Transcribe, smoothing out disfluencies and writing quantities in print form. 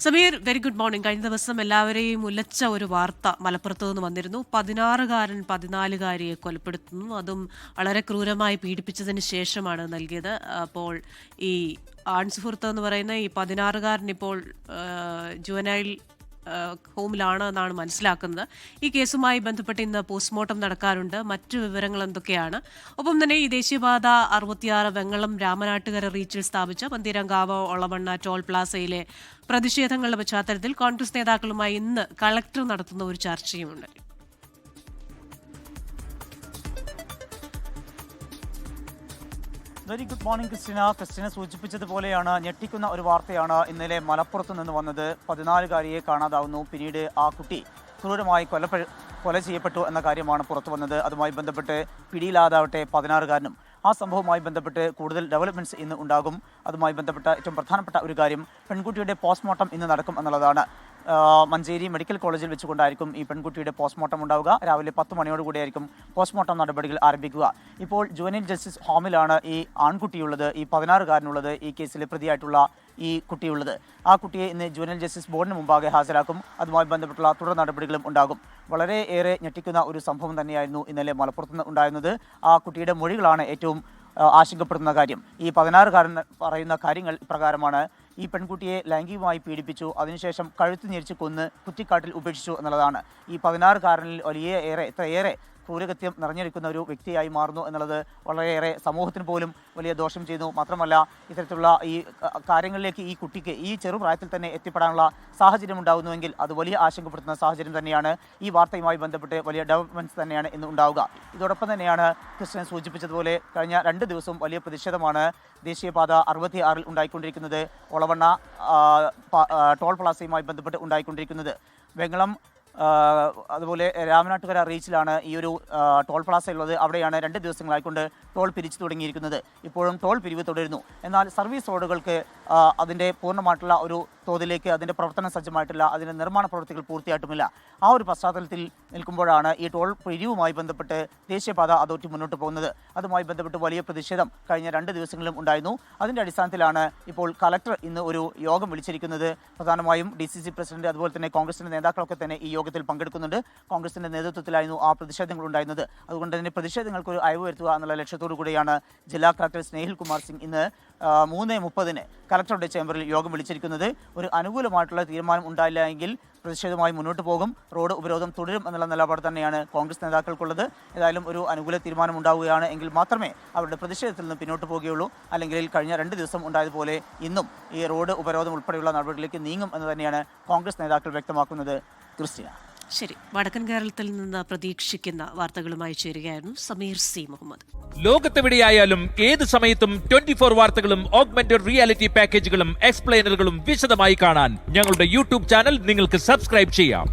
Sameer, very good morning. കഴിഞ്ഞ ദിവസം എല്ലാവരെയും ഉലച്ച ഒരു വാർത്ത മലപ്പുറത്തു നിന്ന് വന്നിരുന്നു. 16-കാരൻ 14-കാരിയെ കൊലപ്പെടുത്തുന്നു. അതും വളരെ ക്രൂരമായി പീഡിപ്പിച്ചതിന് ശേഷമാണ് നൽകിയത്. അപ്പോൾ ഈ ആൺസുഹൃത്ത് എന്ന് പറയുന്ന ഈ 16-കാരൻ ഇപ്പോൾ ജുവനൈൽ ഹോമിലാണ് എന്നാണ് മനസ്സിലാക്കുന്നത്. ഈ കേസുമായി ബന്ധപ്പെട്ട് ഇന്ന് പോസ്റ്റ്മോർട്ടം നടക്കാറുണ്ട്. മറ്റു വിവരങ്ങൾ എന്തൊക്കെയാണ്? ഒപ്പം തന്നെ ഈ ദേശീയപാത 66 വെങ്ങളം രാമനാട്ടുകര റീച്ചിൽ സ്ഥാപിച്ച പന്തീരങ്കാവ് ഒളവണ്ണ ടോൾ പ്ലാസയിലെ പ്രതിഷേധങ്ങളുടെ പശ്ചാത്തലത്തിൽ കോൺഗ്രസ് നേതാക്കളുമായി ഇന്ന് കളക്ടർ നടത്തുന്ന ഒരു ചർച്ചയുമുണ്ട്. വെരി ഗുഡ് മോർണിംഗ് ക്രിസ്റ്റിന സൂചിപ്പിച്ചതുപോലെയാണ് ഞെട്ടിക്കുന്ന ഒരു വാർത്തയാണ് ഇന്നലെ മലപ്പുറത്ത് നിന്ന് വന്നത്. 14-കാരിയെ കാണാതാവുന്നു. പിന്നീട് ആ കുട്ടി ക്രൂരമായി കൊല ചെയ്യപ്പെട്ടു എന്ന കാര്യമാണ് പുറത്തു വന്നത്. അതുമായി ബന്ധപ്പെട്ട് പിടിയിലാതാവട്ടെ 16-കാരനും. ആ സംഭവവുമായി ബന്ധപ്പെട്ട് കൂടുതൽ ഡെവലപ്മെൻറ്റ്സ് ഇന്ന് ഉണ്ടാകും. അതുമായി ബന്ധപ്പെട്ട ഏറ്റവും പ്രധാനപ്പെട്ട ഒരു കാര്യം പെൺകുട്ടിയുടെ പോസ്റ്റ്മോർട്ടം ഇന്ന് നടക്കും എന്നുള്ളതാണ്. മഞ്ചേരി മെഡിക്കൽ കോളേജിൽ വെച്ചുകൊണ്ടായിരിക്കും ഈ പെൺകുട്ടിയുടെ പോസ്റ്റ്മോർട്ടം ഉണ്ടാവുക. രാവിലെ 10 മണിയോടുകൂടിയായിരിക്കും പോസ്റ്റ്മോർട്ടം നടപടികൾ ആരംഭിക്കുക. ഇപ്പോൾ ജുവനൈൽ ജസ്റ്റിസ് ഹോമിലാണ് ഈ ആൺകുട്ടിയുള്ളത്, ഈ 16-കാരനുള്ളത്, ഈ കേസിലെ പ്രതിയായിട്ടുള്ള ഈ കുട്ടിയുള്ളത്. ആ കുട്ടിയെ ഇന്ന് ജുവനൈൽ ജസ്റ്റിസ് ബോർഡിന് മുമ്പാകെ ഹാജരാക്കും. അതുമായി ബന്ധപ്പെട്ടുള്ള തുടർ നടപടികളും ഉണ്ടാകും. വളരെ ഏറെ ഞെട്ടിക്കുന്ന ഒരു സംഭവം തന്നെയായിരുന്നു ഇന്നലെ മലപ്പുറത്ത് ഉണ്ടായിരുന്നത്. ആ കുട്ടിയുടെ മൊഴികളാണ് ഏറ്റവും ആശങ്കപ്പെടുന്ന കാര്യം. ഈ 16-കാരൻ പറയുന്ന കാര്യങ്ങൾ പ്രകാരമാണ് ഈ പെൺകുട്ടിയെ ലൈംഗികമായി പീഡിപ്പിച്ചു, അതിനുശേഷം കഴുത്ത് ഞെരിച്ച് കൊന്ന് കുറ്റിക്കാട്ടിൽ ഉപേക്ഷിച്ചു എന്നുള്ളതാണ്. ഈ 16-കാരനിൽ എത്രയേറെ ക്രൂരകൃത്യം നിറഞ്ഞിരിക്കുന്ന ഒരു വ്യക്തിയായി മാറുന്നു എന്നുള്ളത് വളരെയേറെ സമൂഹത്തിന് പോലും വലിയ ദോഷം ചെയ്യുന്നു. മാത്രമല്ല ഇത്തരത്തിലുള്ള ഈ കാര്യങ്ങളിലേക്ക് ഈ കുട്ടിക്ക് ഈ ചെറുപ്രായത്തിൽ തന്നെ എത്തിപ്പെടാനുള്ള സാഹചര്യം ഉണ്ടാകുന്നുവെങ്കിൽ അത് വലിയ ആശങ്കപ്പെടുത്തുന്ന സാഹചര്യം തന്നെയാണ്. ഈ വാർത്തയുമായി ബന്ധപ്പെട്ട് വലിയ ഡെവലപ്മെൻറ്റ്സ് തന്നെയാണ് ഇന്ന് ഉണ്ടാവുക. ഇതോടൊപ്പം തന്നെയാണ് ക്രിസ്ത്യൻ സൂചിപ്പിച്ചതുപോലെ കഴിഞ്ഞ 2 ദിവസവും വലിയ പ്രതിഷേധമാണ് ദേശീയപാത 66 ഉണ്ടായിക്കൊണ്ടിരിക്കുന്നത്. ഒളവണ്ണ ടോൾ പ്ലാസയുമായി ബന്ധപ്പെട്ട് ഉണ്ടായിക്കൊണ്ടിരിക്കുന്നത്. വെങ്ങളം അതുപോലെ രാമനാട്ടുകര റീച്ചിലാണ് ഈ ഒരു ടോൾ പ്ലാസ ഉള്ളത്. അവിടെയാണ് 2 ദിവസങ്ങളായിക്കൊണ്ട് ടോൾ പിരിച്ചു തുടങ്ങിയിരിക്കുന്നത്. ഇപ്പോഴും ടോൾ പിരിവ് തുടരുന്നു. എന്നാൽ സർവീസ് റോഡുകൾക്ക് അതിൻ്റെ പൂർണ്ണമായിട്ടുള്ള ഒരു തോതിലേക്ക് അതിൻ്റെ പ്രവർത്തനം സജ്ജമായിട്ടില്ല. അതിൻ്റെ നിർമ്മാണ പ്രവൃത്തികൾ പൂർത്തിയായിട്ടുമില്ല. ആ ഒരു പശ്ചാത്തലത്തിൽ നിൽക്കുമ്പോഴാണ് ഈ ടോൾ പിരിവുമായി ബന്ധപ്പെട്ട് ദേശീയപാത അതോറിറ്റി മുന്നോട്ട് പോകുന്നത്. അതുമായി ബന്ധപ്പെട്ട് വലിയ പ്രതിഷേധം കഴിഞ്ഞ 2 ദിവസങ്ങളിലും ഉണ്ടായിരുന്നു. അതിൻ്റെ അടിസ്ഥാനത്തിലാണ് ഇപ്പോൾ കളക്ടർ ഇന്ന് ഒരു യോഗം വിളിച്ചിരിക്കുന്നത്. പ്രധാനമായും DCC പ്രസിഡന്റ് അതുപോലെ തന്നെ കോൺഗ്രസിൻ്റെ നേതാക്കളൊക്കെ തന്നെ ഈ യോഗത്തിൽ പങ്കെടുക്കുന്നുണ്ട്. കോൺഗ്രസിൻ്റെ നേതൃത്വത്തിലായിരുന്നു ആ പ്രതിഷേധങ്ങൾ ഉണ്ടായിരുന്നത്. അതുകൊണ്ട് തന്നെ പ്രതിഷേധങ്ങൾക്ക് ഒരു അയവ് വരുത്തുക എന്നുള്ള ലക്ഷ്യത്തോടു കൂടിയാണ് ജില്ലാ കളക്ടർ സ്നേഹിൽ കുമാർ സിംഗ് ഇന്ന് 3:30 കളക്ടറുടെ ചേംബറിൽ യോഗം വിളിച്ചിരിക്കുന്നത്. ഒരു അനുകൂലമായിട്ടുള്ള തീരുമാനം ഉണ്ടായില്ല എങ്കിൽ പ്രതിഷേധവുമായി മുന്നോട്ട് പോകും, റോഡ് ഉപരോധം തുടരും എന്നുള്ള നിലപാട് തന്നെയാണ് കോൺഗ്രസ് നേതാക്കൾക്കുള്ളത്. ഏതായാലും ഒരു അനുകൂല തീരുമാനം ഉണ്ടാവുകയാണ് എങ്കിൽ മാത്രമേ അവരുടെ പ്രതിഷേധത്തിൽ നിന്ന് പിന്നോട്ട് പോവുകയുള്ളൂ. അല്ലെങ്കിൽ കഴിഞ്ഞ 2 ദിവസം ഉണ്ടായതുപോലെ ഇന്നും ഈ റോഡ് ഉപരോധം ഉൾപ്പെടെയുള്ള നടപടികളിലേക്ക് നീങ്ങും എന്ന് തന്നെയാണ് കോൺഗ്രസ് നേതാക്കൾ വ്യക്തമാക്കുന്നത്. ക്രിസ്റ്റിന, ശരി. വടക്കൻ കേരളത്തിൽ നിന്ന് പ്രതീക്ഷിക്കുന്ന വാർത്തകളുമായി ചേരുകയായിരുന്നു സമീർ സി മുഹമ്മദ്. ലോകത്തെവിടെയായാലും ഏത് സമയത്തും 24 വാർത്തകളും ഓഗ്മെന്റഡ് റിയാലിറ്റി പാക്കേജുകളും എക്സ്പ്ലെയിനറുകളും വിശദമായി കാണാൻ ഞങ്ങളുടെ യൂട്യൂബ് ചാനൽ നിങ്ങൾക്ക് സബ്സ്ക്രൈബ് ചെയ്യാം.